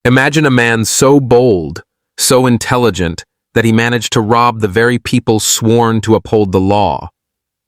Imagine a man so bold, so intelligent, that he managed to rob the very people sworn to uphold the law,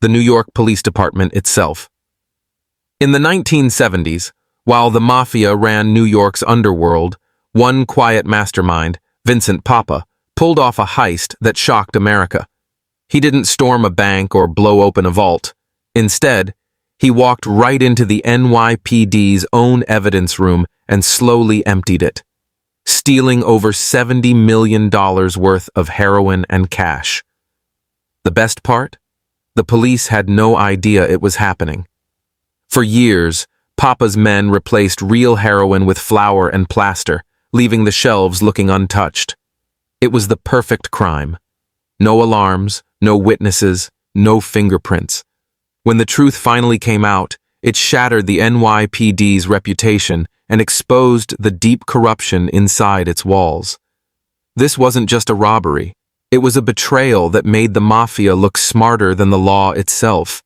the New York Police Department itself. In the 1970s, while the Mafia ran New York's underworld, one quiet mastermind, Vincent Papa, pulled off a heist that shocked America. He didn't storm a bank or blow open a vault. Instead, he walked right into the NYPD's own evidence room and slowly emptied it, stealing over $70 million worth of heroin and cash. The best part? The police had no idea it was happening. For years, Papa's men replaced real heroin with flour and plaster, leaving the shelves looking untouched. It was the perfect crime. No alarms, no witnesses, no fingerprints. When the truth finally came out, it shattered the NYPD's reputation and exposed the deep corruption inside its walls. This wasn't just a robbery. It was a betrayal that made the Mafia look smarter than the law itself.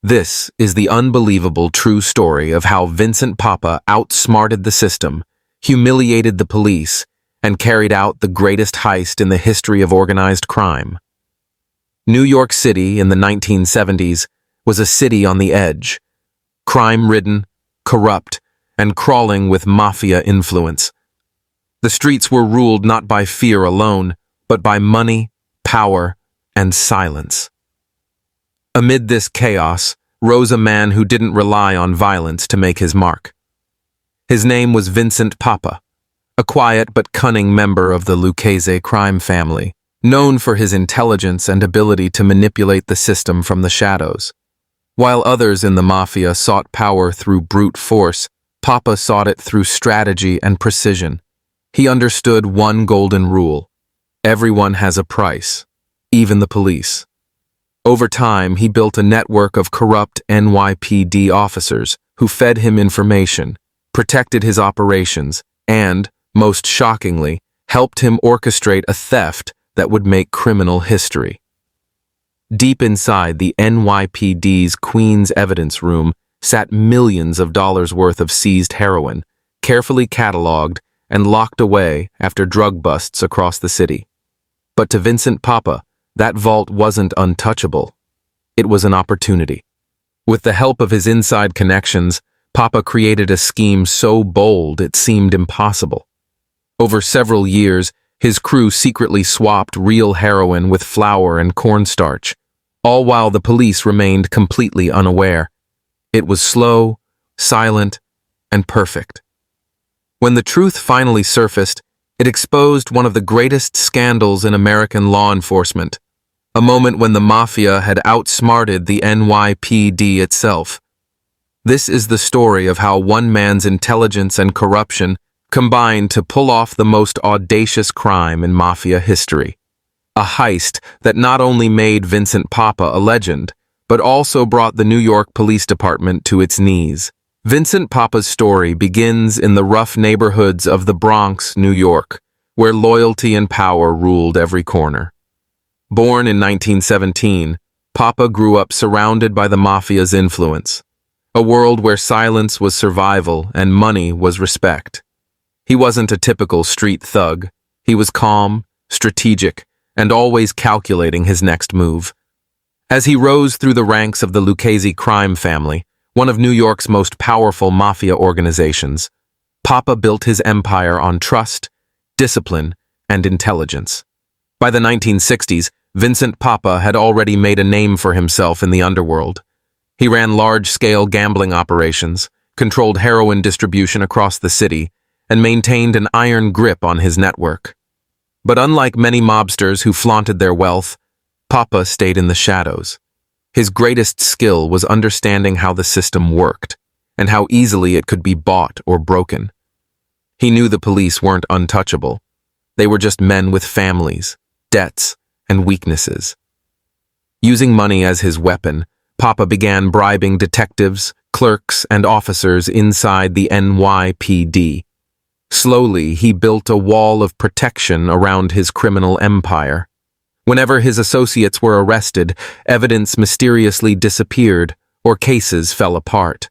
This is the unbelievable true story of how Vincent Papa outsmarted the system, humiliated the police, and carried out the greatest heist in the history of organized crime. New York City in the 1970s was a city on the edge, crime-ridden, corrupt, and crawling with Mafia influence. The streets were ruled not by fear alone, but by money, power, and silence. Amid this chaos rose a man who didn't rely on violence to make his mark. His name was Vincent Papa, a quiet but cunning member of the Lucchese crime family, known for his intelligence and ability to manipulate the system from the shadows. While others in the Mafia sought power through brute force, Papa sought it through strategy and precision. He understood one golden rule: everyone has a price, even the police. Over time, he built a network of corrupt NYPD officers who fed him information, protected his operations, and, most shockingly, helped him orchestrate a theft that would make criminal history. Deep inside the NYPD's Queen's evidence room sat millions of dollars worth of seized heroin, carefully cataloged and locked away after drug busts across the city. But to Vincent Papa, that vault wasn't untouchable. It was an opportunity. With the help of his inside connections, Papa created a scheme so bold it seemed impossible. Over several years, his crew secretly swapped real heroin with flour and cornstarch, all while the police remained completely unaware. It was slow, silent, and perfect. When the truth finally surfaced, it exposed one of the greatest scandals in American law enforcement, a moment when the Mafia had outsmarted the NYPD itself. This is the story of how one man's intelligence and corruption combined to pull off the most audacious crime in Mafia history. A heist that not only made Vincent Papa a legend, but also brought the New York Police Department to its knees. Vincent Papa's story begins in the rough neighborhoods of the Bronx, New York, where loyalty and power ruled every corner. Born in 1917, Papa grew up surrounded by the Mafia's influence, a world where silence was survival and money was respect. He wasn't a typical street thug. He was calm, strategic, and always calculating his next move. As he rose through the ranks of the Lucchese crime family, one of New York's most powerful Mafia organizations, Papa built his empire on trust, discipline, and intelligence. By the 1960s, Vincent Papa had already made a name for himself in the underworld. He ran large-scale gambling operations, controlled heroin distribution across the city, and maintained an iron grip on his network. But unlike many mobsters who flaunted their wealth, Papa stayed in the shadows. His greatest skill was understanding how the system worked, and how easily it could be bought or broken. He knew the police weren't untouchable. They were just men with families, debts, and weaknesses. Using money as his weapon, Papa began bribing detectives, clerks, and officers inside the NYPD. Slowly, he built a wall of protection around his criminal empire. Whenever his associates were arrested, evidence mysteriously disappeared or cases fell apart.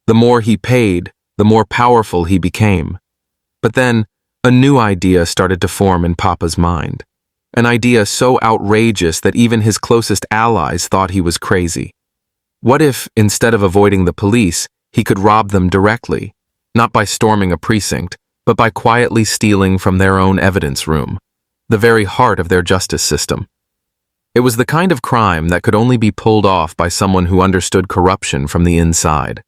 The more he paid, the more powerful he became. But then, a new idea started to form in Papa's mind. An idea so outrageous that even his closest allies thought he was crazy. What if, instead of avoiding the police, he could rob them directly, not by storming a precinct, but by quietly stealing from their own evidence room, the very heart of their justice system? It was the kind of crime that could only be pulled off by someone who understood corruption from the inside.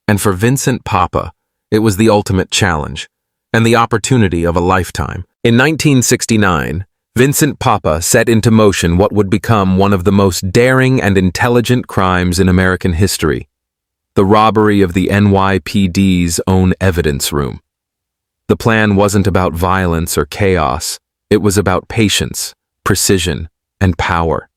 And for Vincent Papa, it was the ultimate challenge, and the opportunity of a lifetime. In 1969, Vincent Papa set into motion what would become one of the most daring and intelligent crimes in American history: the robbery of the NYPD's own evidence room. The plan wasn't about violence or chaos. It was about patience, precision, and power.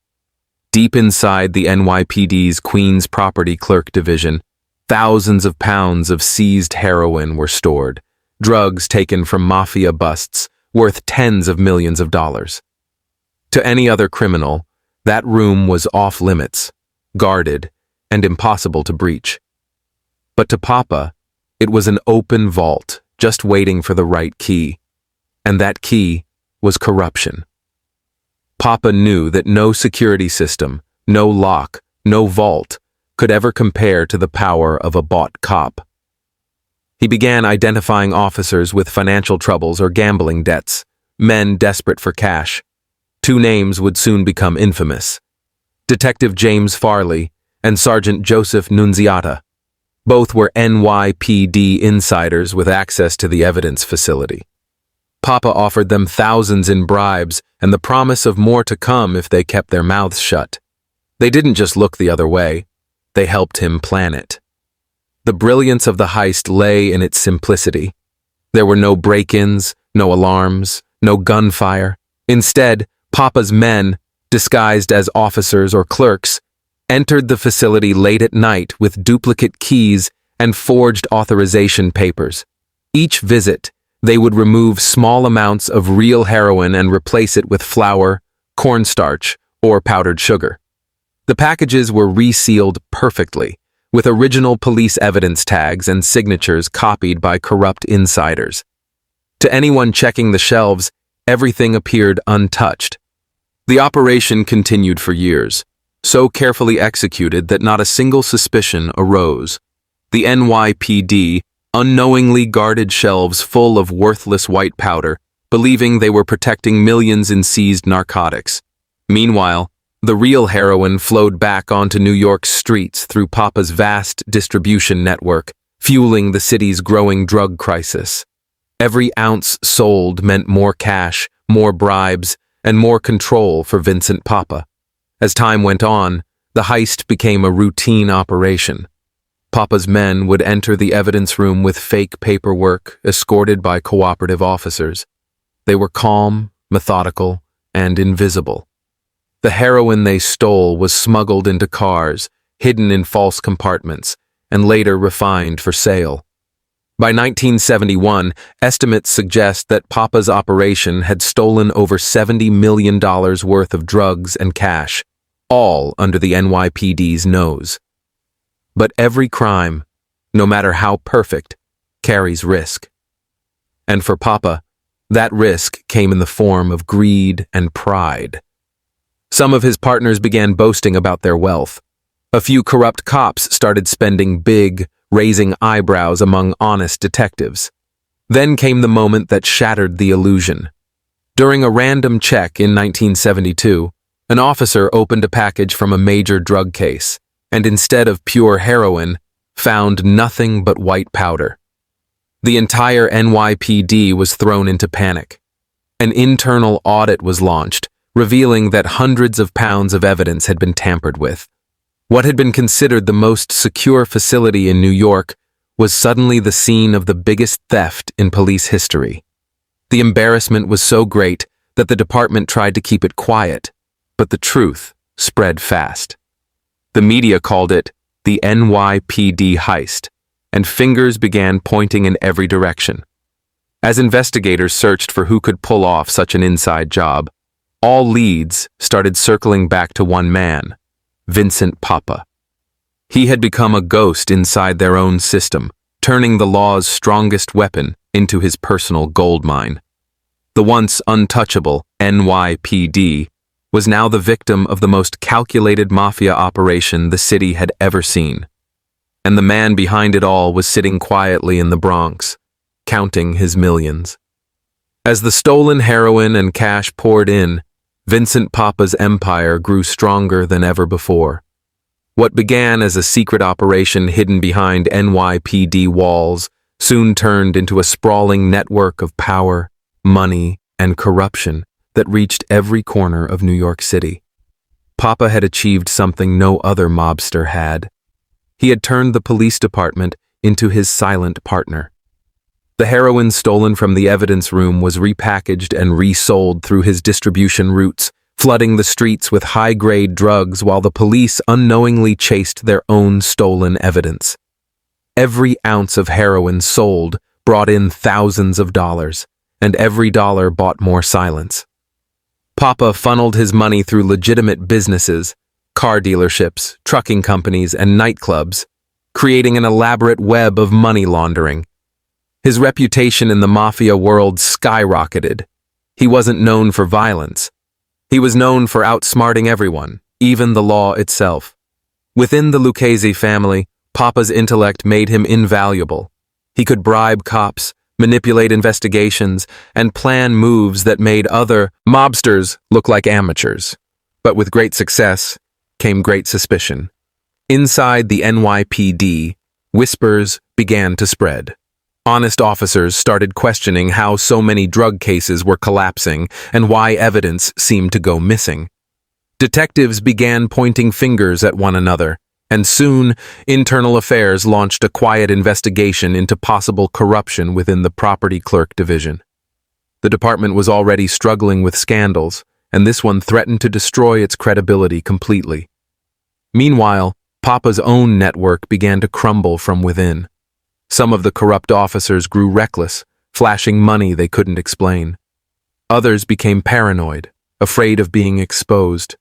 Deep inside the NYPD's Queens Property Clerk Division, thousands of pounds of seized heroin were stored, drugs taken from Mafia busts worth tens of millions of dollars. To any other criminal, that room was off limits, guarded, and impossible to breach. But to Papa, it was an open vault, just waiting for the right key. And that key was corruption. Papa knew that no security system, no lock, no vault could ever compare to the power of a bought cop. He began identifying officers with financial troubles or gambling debts, men desperate for cash. Two names would soon become infamous: Detective James Farley and Sergeant Joseph Nunziata. Both were NYPD insiders with access to the evidence facility. Papa offered them thousands in bribes and the promise of more to come if they kept their mouths shut. They didn't just look the other way, they helped him plan it. The brilliance of the heist lay in its simplicity. There were no break-ins, no alarms, no gunfire. Instead, Papa's men, disguised as officers or clerks, entered the facility late at night with duplicate keys and forged authorization papers. Each visit, they would remove small amounts of real heroin and replace it with flour, cornstarch, or powdered sugar. The packages were resealed perfectly, with original police evidence tags and signatures copied by corrupt insiders. To anyone checking the shelves, everything appeared untouched. The operation continued for years, so carefully executed that not a single suspicion arose. The NYPD unknowingly guarded shelves full of worthless white powder, believing they were protecting millions in seized narcotics. Meanwhile, the real heroin flowed back onto New York's streets through Papa's vast distribution network, fueling the city's growing drug crisis. Every ounce sold meant more cash, more bribes, and more control for Vincent Papa. As time went on, the heist became a routine operation. Papa's men would enter the evidence room with fake paperwork, escorted by cooperative officers. They were calm, methodical, and invisible. The heroin they stole was smuggled into cars, hidden in false compartments, and later refined for sale. By 1971, estimates suggest that Papa's operation had stolen over $70 million worth of drugs and cash, all under the NYPD's nose. But every crime, no matter how perfect, carries risk. And for Papa, that risk came in the form of greed and pride. Some of his partners began boasting about their wealth. A few corrupt cops started spending big, raising eyebrows among honest detectives. Then came the moment that shattered the illusion. During a random check in 1972, an officer opened a package from a major drug case, and instead of pure heroin, found nothing but white powder. The entire NYPD was thrown into panic. An internal audit was launched, revealing that hundreds of pounds of evidence had been tampered with. What had been considered the most secure facility in New York was suddenly the scene of the biggest theft in police history. The embarrassment was so great that the department tried to keep it quiet, but the truth spread fast. The media called it the NYPD heist, and fingers began pointing in every direction. As investigators searched for who could pull off such an inside job, all leads started circling back to one man, Vincent Papa. He had become a ghost inside their own system, turning the law's strongest weapon into his personal gold mine. The once untouchable NYPD was now the victim of the most calculated mafia operation the city had ever seen. And the man behind it all was sitting quietly in the Bronx, counting his millions. As the stolen heroin and cash poured in, Vincent Papa's empire grew stronger than ever before. What began as a secret operation hidden behind NYPD walls soon turned into a sprawling network of power, money, and corruption that reached every corner of New York City. Papa had achieved something no other mobster had. He had turned the police department into his silent partner. The heroin stolen from the evidence room was repackaged and resold through his distribution routes, flooding the streets with high-grade drugs while the police unknowingly chased their own stolen evidence. Every ounce of heroin sold brought in thousands of dollars, and every dollar bought more silence. Papa funneled his money through legitimate businesses, car dealerships, trucking companies, and nightclubs, creating an elaborate web of money laundering. His reputation in the mafia world skyrocketed. He wasn't known for violence. He was known for outsmarting everyone, even the law itself. Within the Lucchese family, Papa's intellect made him invaluable. He could bribe cops, manipulate investigations, and plan moves that made other mobsters look like amateurs. But with great success came great suspicion. Inside the NYPD, whispers began to spread. Honest officers started questioning how so many drug cases were collapsing and why evidence seemed to go missing. Detectives began pointing fingers at one another, and soon, Internal Affairs launched a quiet investigation into possible corruption within the property clerk division. The department was already struggling with scandals, and this one threatened to destroy its credibility completely. Meanwhile, Papa's own network began to crumble from within. Some of the corrupt officers grew reckless, flashing money they couldn't explain. Others became paranoid, afraid of being exposed.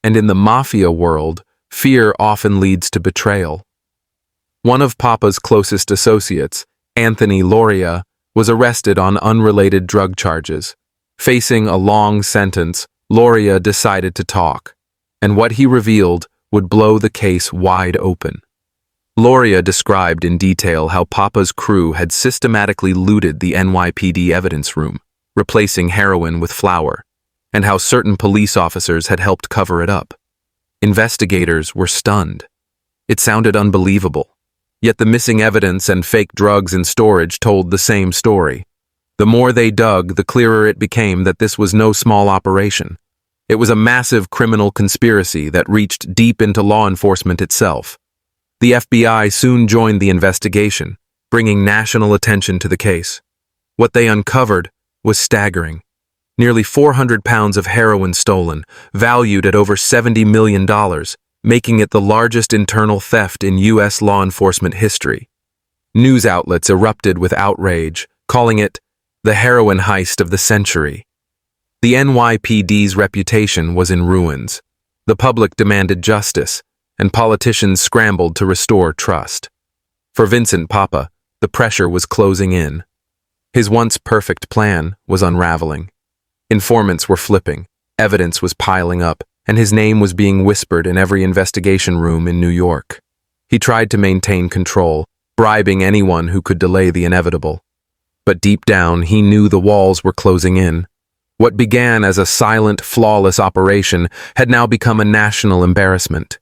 And in the mafia world, fear often leads to betrayal. One of Papa's closest associates, Anthony Loria, was arrested on unrelated drug charges. Facing a long sentence, Loria decided to talk, and what he revealed would blow the case wide open. Loria described in detail how Papa's crew had systematically looted the NYPD evidence room, replacing heroin with flour, and how certain police officers had helped cover it up. Investigators were stunned. It sounded unbelievable, yet the missing evidence and fake drugs in storage told the same story. The more they dug, the clearer it became that this was no small operation. It was a massive criminal conspiracy that reached deep into law enforcement itself. The FBI soon joined the investigation, bringing national attention to the case. What they uncovered was staggering. Nearly 400 pounds of heroin stolen, valued at over $70 million, making it the largest internal theft in U.S. law enforcement history. News outlets erupted with outrage, calling it the heroin heist of the century. The NYPD's reputation was in ruins. The public demanded justice, and politicians scrambled to restore trust. For Vincent Papa, the pressure was closing in. His once perfect plan was unraveling. Informants were flipping, evidence was piling up, and his name was being whispered in every investigation room in New York. He tried to maintain control, bribing anyone who could delay the inevitable. But deep down, he knew the walls were closing in. What began as a silent, flawless operation had now become a national embarrassment.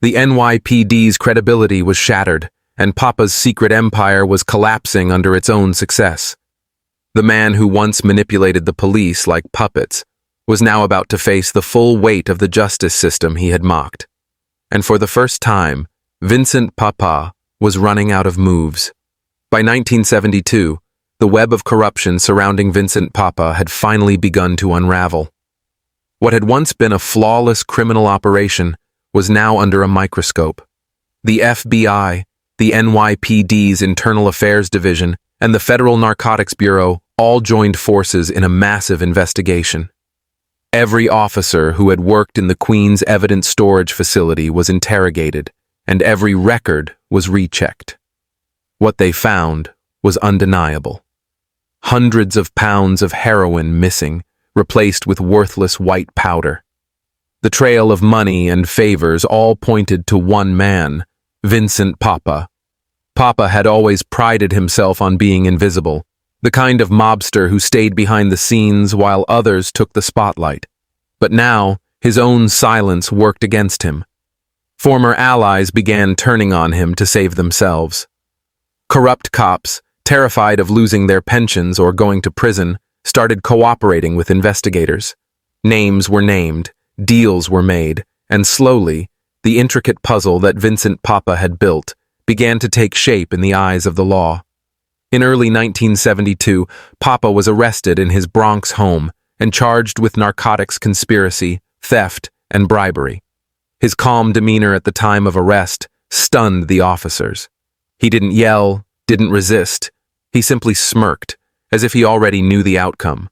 The NYPD's credibility was shattered, and Papa's secret empire was collapsing under its own success. The man who once manipulated the police like puppets was now about to face the full weight of the justice system he had mocked. And for the first time, Vincent Papa was running out of moves. By 1972, the web of corruption surrounding Vincent Papa had finally begun to unravel. What had once been a flawless criminal operation was now under a microscope. The FBI, the NYPD's Internal Affairs Division, and the Federal Narcotics Bureau all joined forces in a massive investigation. Every officer who had worked in the Queen's evidence storage facility was interrogated, and every record was rechecked. What they found was undeniable. Hundreds of pounds of heroin missing, replaced with worthless white powder. The trail of money and favors all pointed to one man, Vincent Papa. Papa had always prided himself on being invisible, the kind of mobster who stayed behind the scenes while others took the spotlight. But now, his own silence worked against him. Former allies began turning on him to save themselves. Corrupt cops, terrified of losing their pensions or going to prison, started cooperating with investigators. Names were named, deals were made, and slowly, the intricate puzzle that Vincent Papa had built began to take shape in the eyes of the law. In early 1972, Papa was arrested in his Bronx home and charged with narcotics conspiracy, theft, and bribery. His calm demeanor at the time of arrest stunned the officers. He didn't yell, didn't resist. He simply smirked, as if he already knew the outcome.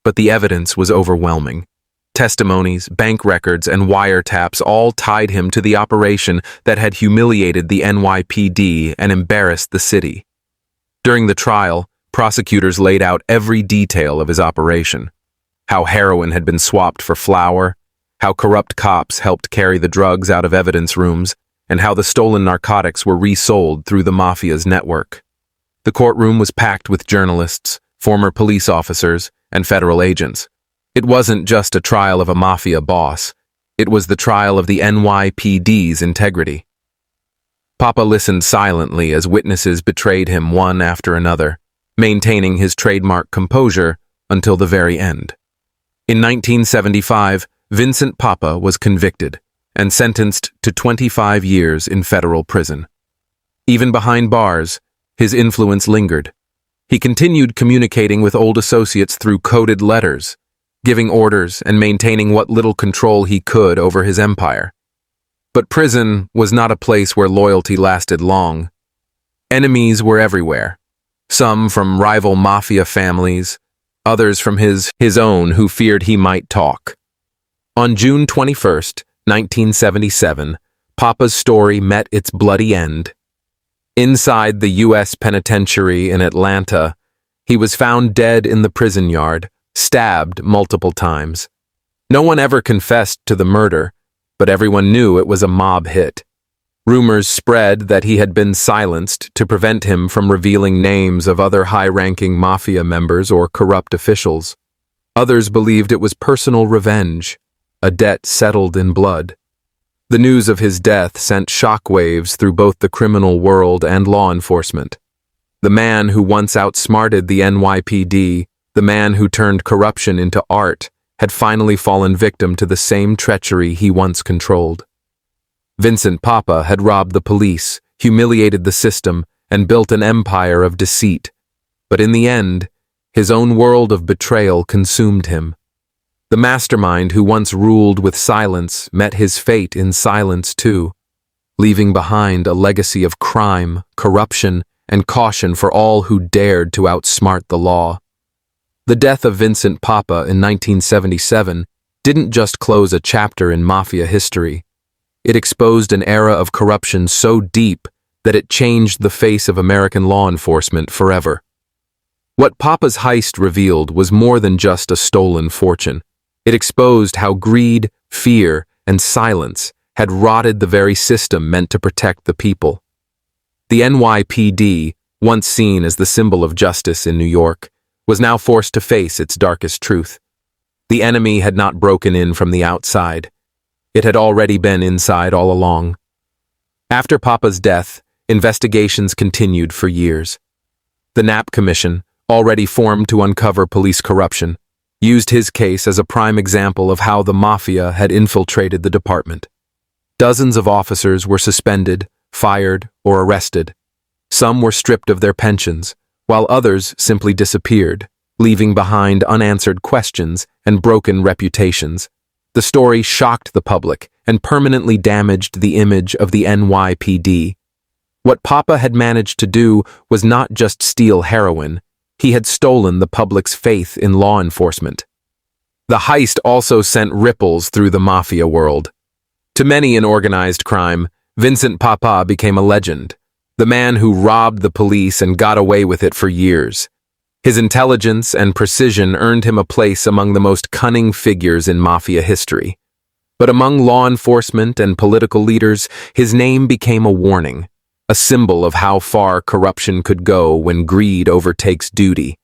But the evidence was overwhelming. Testimonies, bank records, and wiretaps all tied him to the operation that had humiliated the NYPD and embarrassed the city. During the trial, prosecutors laid out every detail of his operation. How heroin had been swapped for flour, how corrupt cops helped carry the drugs out of evidence rooms, and how the stolen narcotics were resold through the Mafia's network. The courtroom was packed with journalists, former police officers, and federal agents. It wasn't just a trial of a Mafia boss. It was the trial of the NYPD's integrity. Papa listened silently as witnesses betrayed him one after another, maintaining his trademark composure until the very end. In 1975, Vincent Papa was convicted and sentenced to 25 years in federal prison. Even behind bars, his influence lingered. He continued communicating with old associates through coded letters, giving orders and maintaining what little control he could over his empire. But prison was not a place where loyalty lasted long. Enemies were everywhere, some from rival mafia families, others from his own who feared he might talk. On June 21st, 1977, Papa's story met its bloody end. Inside the U.S. penitentiary in Atlanta, he was found dead in the prison yard, stabbed multiple times. No one ever confessed to the murder, but everyone knew it was a mob hit. Rumors spread that he had been silenced to prevent him from revealing names of other high-ranking mafia members or corrupt officials. Others believed it was personal revenge, a debt settled in blood. The news of his death sent shockwaves through both the criminal world and law enforcement. The man who once outsmarted the NYPD, the man who turned corruption into art, had finally fallen victim to the same treachery he once controlled. Vincent Papa had robbed the police, humiliated the system, and built an empire of deceit. But in the end, his own world of betrayal consumed him. The mastermind who once ruled with silence met his fate in silence too, leaving behind a legacy of crime, corruption, and caution for all who dared to outsmart the law. The death of Vincent Papa in 1977 didn't just close a chapter in Mafia history. It exposed an era of corruption so deep that it changed the face of American law enforcement forever. What Papa's heist revealed was more than just a stolen fortune. It exposed how greed, fear, and silence had rotted the very system meant to protect the people. The NYPD, once seen as the symbol of justice in New York, was now forced to face its darkest truth. The enemy had not broken in from the outside. It had already been inside all along. After Papa's death, investigations continued for years. The Knapp Commission, already formed to uncover police corruption, used his case as a prime example of how the Mafia had infiltrated the department. Dozens of officers were suspended, fired, or arrested. Some were stripped of their pensions, while others simply disappeared, leaving behind unanswered questions and broken reputations. The story shocked the public and permanently damaged the image of the NYPD. What Papa had managed to do was not just steal heroin, he had stolen the public's faith in law enforcement. The heist also sent ripples through the Mafia world. To many in organized crime, Vincent Papa became a legend, the man who robbed the police and got away with it for years. His intelligence and precision earned him a place among the most cunning figures in Mafia history. But among law enforcement and political leaders, his name became a warning, a symbol of how far corruption could go when greed overtakes duty.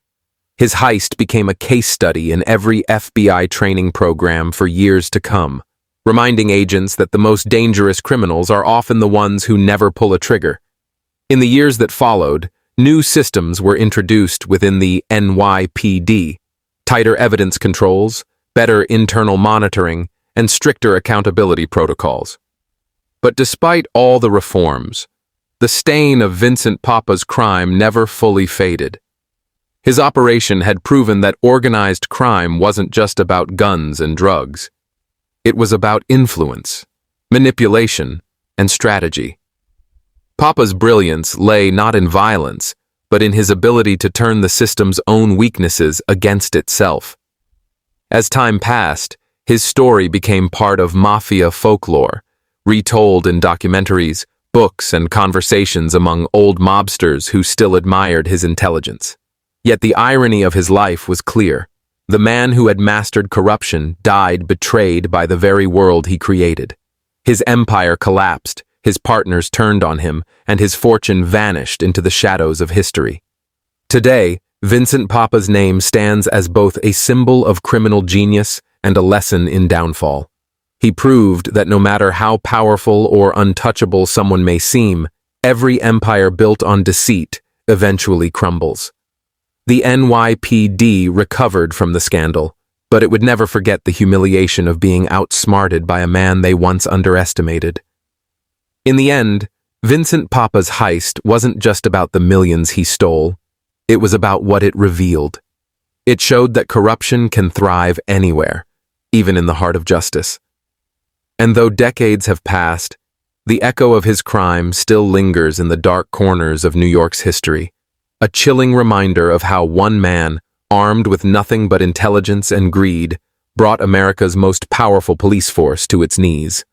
His heist became a case study in every FBI training program for years to come, reminding agents that the most dangerous criminals are often the ones who never pull a trigger. In the years that followed, new systems were introduced within the NYPD, tighter evidence controls, better internal monitoring, and stricter accountability protocols. But despite all the reforms, the stain of Vincent Papa's crime never fully faded. His operation had proven that organized crime wasn't just about guns and drugs. It was about influence, manipulation, and strategy. Papa's brilliance lay not in violence, but in his ability to turn the system's own weaknesses against itself. As time passed, his story became part of Mafia folklore, retold in documentaries, books, and conversations among old mobsters who still admired his intelligence. Yet the irony of his life was clear. The man who had mastered corruption died betrayed by the very world he created. His empire collapsed, his partners turned on him, and his fortune vanished into the shadows of history. Today, Vincent Papa's name stands as both a symbol of criminal genius and a lesson in downfall. He proved that no matter how powerful or untouchable someone may seem, every empire built on deceit eventually crumbles. The NYPD recovered from the scandal, but it would never forget the humiliation of being outsmarted by a man they once underestimated. In the end, Vincent Papa's heist wasn't just about the millions he stole. It was about what it revealed. It showed that corruption can thrive anywhere, even in the heart of justice. And though decades have passed, the echo of his crime still lingers in the dark corners of New York's history, a chilling reminder of how one man, armed with nothing but intelligence and greed, brought America's most powerful police force to its knees.